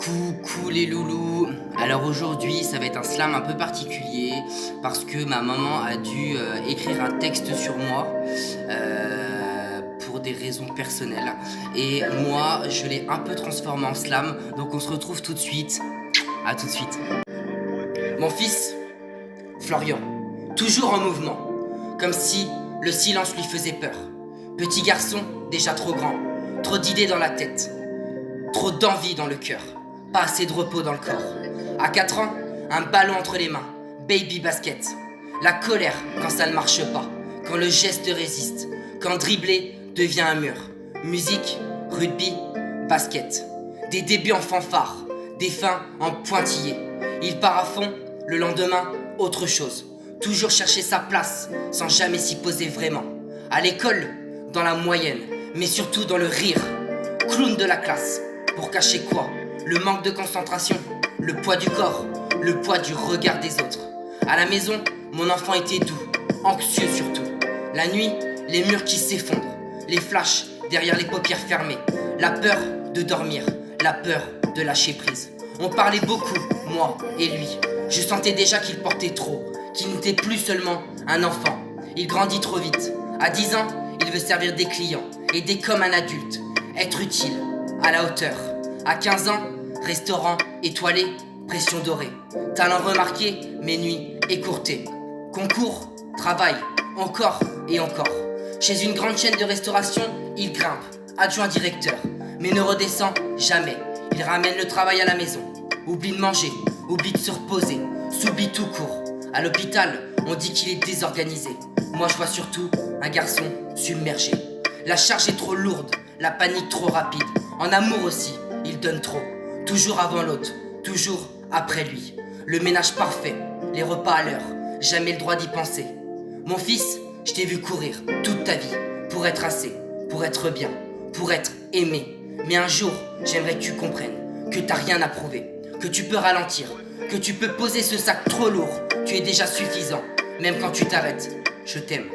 Coucou les loulous. Alors aujourd'hui ça va être un slam un peu particulier parce que ma maman a dû écrire un texte sur moi pour des raisons personnelles et moi je l'ai un peu transformé en slam, donc on se retrouve tout de suite. À tout de suite. Mon fils Florian, toujours en mouvement, comme si le silence lui faisait peur. Petit garçon déjà trop grand, trop d'idées dans la tête, trop d'envie dans le cœur, pas assez de repos dans le corps. À 4 ans, un ballon entre les mains, baby basket. La colère quand ça ne marche pas, quand le geste résiste, quand dribbler devient un mur. Musique, rugby, basket. Des débuts en fanfare, des fins en pointillés. Il part à fond, le lendemain, autre chose. Toujours chercher sa place, sans jamais s'y poser vraiment. À l'école, dans la moyenne, mais surtout dans le rire. Clown de la classe. Pour cacher quoi? Le manque de concentration, le poids du corps, le poids du regard des autres. À la maison, mon enfant était doux, anxieux surtout. La nuit, les murs qui s'effondrent, les flashs derrière les paupières fermées, la peur de dormir, la peur de lâcher prise. On parlait beaucoup, moi et lui. Je sentais déjà qu'il portait trop, qu'il n'était plus seulement un enfant. Il grandit trop vite. À 10 ans, il veut servir des clients, aider comme un adulte, être utile, à la hauteur. À 15 ans, restaurant étoilé, pression dorée. Talent remarqué, mais nuits écourtées. Concours, travail, encore et encore. Chez une grande chaîne de restauration, il grimpe, adjoint directeur, mais ne redescend jamais. Il ramène le travail à la maison, oublie de manger, oublie de se reposer, s'oublie tout court. À l'hôpital, on dit qu'il est désorganisé. Moi je vois surtout un garçon submergé. La charge est trop lourde, la panique trop rapide. En amour aussi, il donne trop. Toujours avant l'autre, toujours après lui. Le ménage parfait, les repas à l'heure, jamais le droit d'y penser. Mon fils, je t'ai vu courir toute ta vie pour être assez, pour être bien, pour être aimé. Mais un jour, j'aimerais que tu comprennes que t'as rien à prouver, que tu peux ralentir, que tu peux poser ce sac trop lourd. Tu es déjà suffisant, même quand tu t'arrêtes. Je t'aime.